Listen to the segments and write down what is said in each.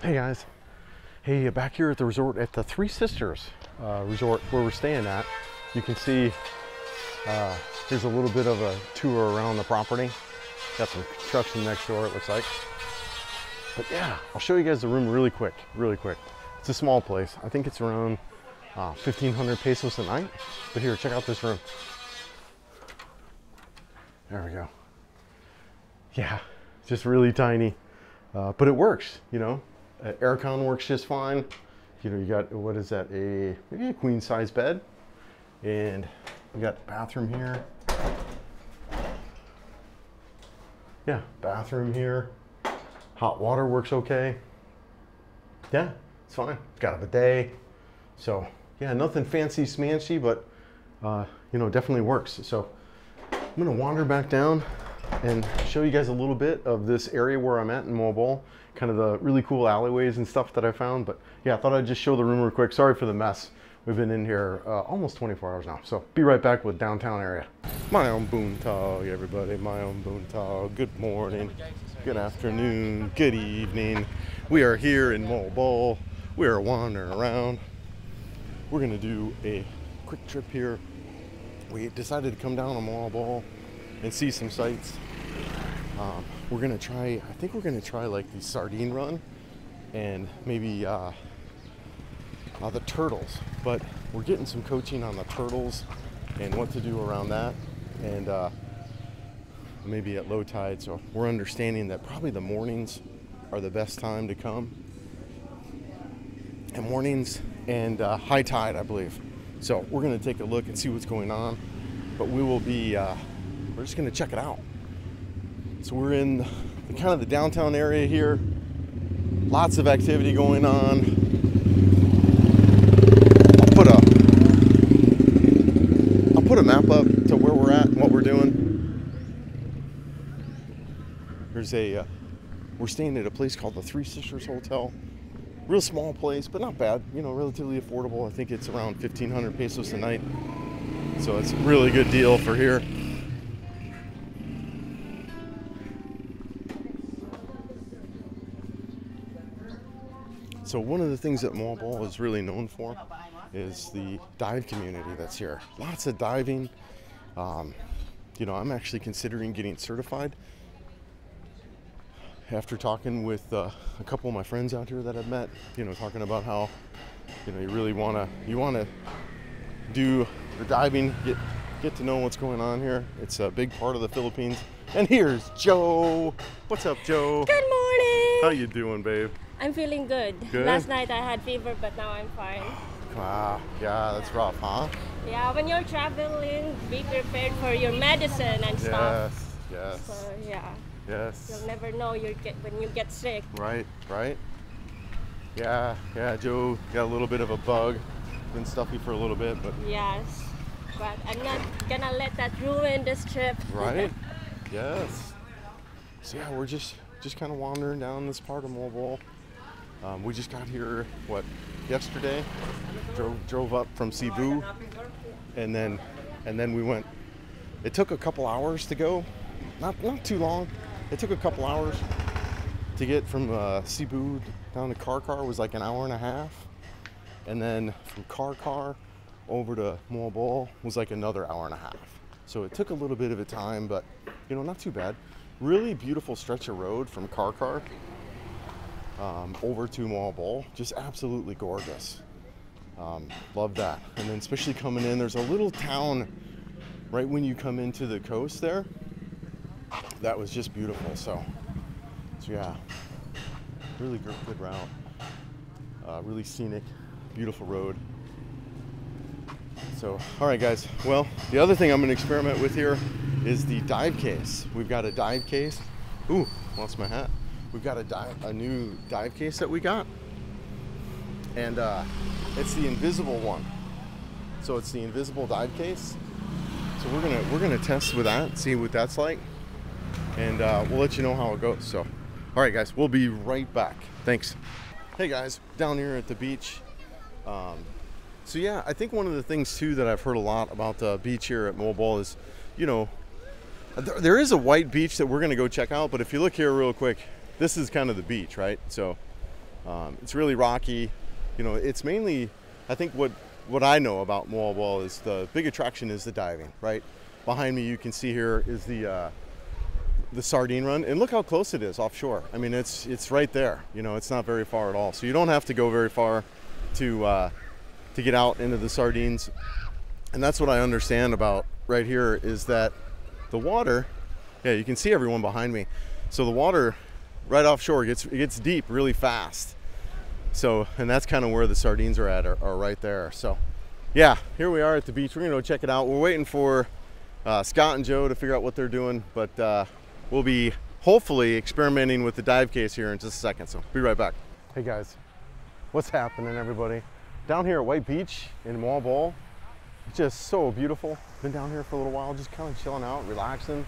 Hey guys, hey, back here at the resort at the Three Sisters resort where we're staying at. You can see here's a little bit of a tour around the property. Got some construction next door, it looks like. But yeah, I'll show you guys the room really quick. It's a small place. I think it's around 1,500 pesos a night. But here, check out this room. There we go. Yeah, just really tiny, but it works, you know. Aircon works just fine. You know, you got, what is that, maybe a queen size bed. And we got bathroom here. Yeah, bathroom here. Hot water works okay. Yeah, it's fine. Got a bidet. So yeah, nothing fancy smancy, but you know, definitely works. So I'm gonna wander back down and show you guys a little bit of this area where I'm at in Mobile, kind of the really cool alleyways and stuff that I found. But yeah, I thought I'd just show the room real quick. Sorry for the mess. We've been in here almost 24 hours now. So be right back with downtown area. My own Boontog, everybody, my own Boontog. Good morning, good afternoon, good evening. We are here in Mobile. We are wandering around. We're gonna do a quick trip here. We decided to come down to Mobile and see some sights. We're gonna try, I think we're gonna try like the sardine run and maybe the turtles, but we're getting some coaching on the turtles and what to do around that, and maybe at low tide. So we're understanding that probably the mornings are the best time to come, and mornings and high tide, I believe. So we're gonna take a look and see what's going on, but we will be we're just gonna check it out. So we're in the kind of the downtown area here. Lots of activity going on. I'll put a map up to where we're at and what we're doing. There's we're staying at a place called the Three Sisters Hotel. Real small place, but not bad. You know, relatively affordable. I think it's around 1,500 pesos a night. So it's a really good deal for here. So one of the things that Mobile is really known for is the dive community that's here. Lots of diving. You know, I'm actually considering getting certified after talking with a couple of my friends out here that I've met. You know, talking about how, you know, you really wanna do the diving, get to know what's going on here. It's a big part of the Philippines. And here's Joe. What's up, Joe? Good morning. How you doing, babe? I'm feeling good. Last night I had fever, but now I'm fine. Wow, yeah, that's rough, huh? Yeah, when you're traveling, be prepared for your medicine and stuff. Yes. So yeah. Yes. You'll never know when you get sick. Right. Yeah, Joe got a little bit of a bug. Been stuffy for a little bit, but. Yes, but I'm not gonna let that ruin this trip. Right. Yes. So yeah, we're just kind of wandering down this part of Mobile. We just got here, yesterday? Drove up from Cebu, and then we went. It took a couple hours to go, not too long. It took a couple hours to get from Cebu down to Karkar. Was like an hour and a half, and then from Karkar over to Mobile was like another hour and a half. So it took a little bit of a time, but you know, not too bad. Really beautiful stretch of road from Karkar over to Mobile. Just absolutely gorgeous. Love that. And then especially coming in, there's a little town right when you come into the coast there. That was just beautiful. So yeah, really good route. Really scenic, beautiful road. So, all right, guys. Well, the other thing I'm going to experiment with here is the dive case. We've got a dive case. Ooh, lost my hat. We've got a new dive case that we got, and it's the invisible one. So it's the invisible dive case. So we're gonna test with that, see what that's like, and we'll let you know how it goes. So, all right, guys, we'll be right back. Thanks. Hey guys, down here at the beach. So yeah, I think one of the things too that I've heard a lot about the beach here at Mobile is, you know, there is a white beach that we're gonna go check out, but if you look here real quick, this is kind of the beach, right? So It's really rocky. You know, it's mainly, I think what I know about Moab Wall is the big attraction is the diving, right? Behind me, you can see here is the sardine run, and look how close it is offshore. I mean, it's right there. You know, it's not very far at all. So you don't have to go very far to get out into the sardines. And that's what I understand about right here is that the water, yeah, you can see everyone behind me. So the water right offshore it gets deep really fast. So, and that's kind of where the sardines are at, are right there. So yeah, here we are at the beach. We're gonna go check it out. We're waiting for Scott and Joe to figure out what they're doing, but we'll be hopefully experimenting with the dive case here in just a second. So be right back. Hey guys, what's happening, everybody? Down here at White Beach in Moab Wall, it's just so beautiful. Been down here for a little while, just kind of chilling out, relaxing,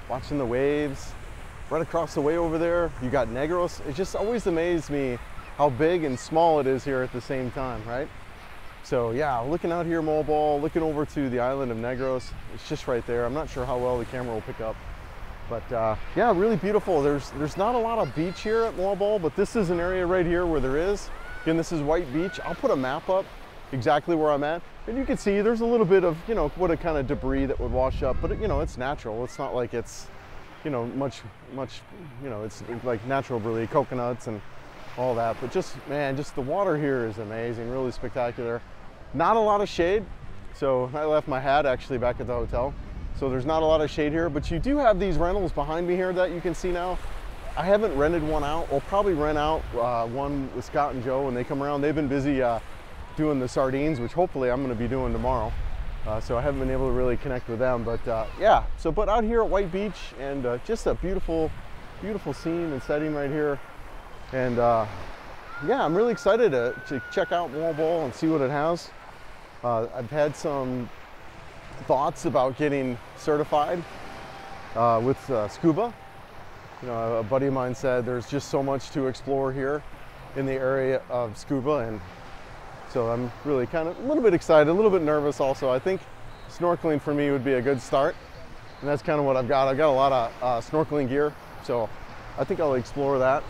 watching the waves. Right across the way over there, you got Negros. It just always amazed me how big and small it is here at the same time, right? So yeah, looking out here, Moab Wall, looking over to the island of Negros. It's just right there. I'm not sure how well the camera will pick up, but yeah, really beautiful. There's not a lot of beach here at Moab Wall, but this is an area right here where there is. Again, this is White Beach. I'll put a map up exactly where I'm at, and you can see there's a little bit of, you know, what a kind of debris that would wash up, but you know, it's natural. It's not like it's, you know, much, you know, it's like natural, really, coconuts and all that. But just, man, just the water here is amazing, really spectacular. Not a lot of shade. So I left my hat actually back at the hotel. So there's not a lot of shade here, but you do have these rentals behind me here that you can see now. I haven't rented one out. I'll probably rent out one with Scott and Joe when they come around. They've been busy doing the sardines, which hopefully I'm gonna be doing tomorrow. So I haven't been able to really connect with them, but yeah. So, but out here at White Beach, and just a beautiful, beautiful scene and setting right here. And yeah, I'm really excited to check out Moab Wall and see what it has. I've had some thoughts about getting certified with scuba. You know, a buddy of mine said there's just so much to explore here in the area of scuba, and so I'm really kind of a little bit excited, a little bit nervous also. I think snorkeling for me would be a good start, and that's kind of what I've got. I've got a lot of snorkeling gear, so I think I'll explore that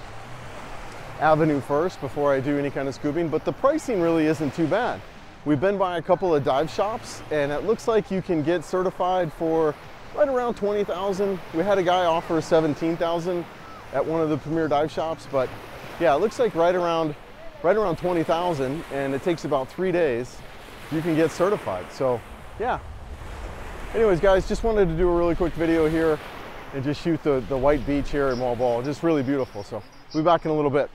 avenue first before I do any kind of scuba. But the pricing really isn't too bad. We've been by a couple of dive shops, and it looks like you can get certified for right around 20,000. We had a guy offer 17,000 at one of the premier dive shops, but yeah, it looks like right around 20,000, and it takes about 3 days. You can get certified. So yeah. Anyways, guys, just wanted to do a really quick video here and just shoot the White Beach here in Moab Wall. Just really beautiful. So we'll be back in a little bit.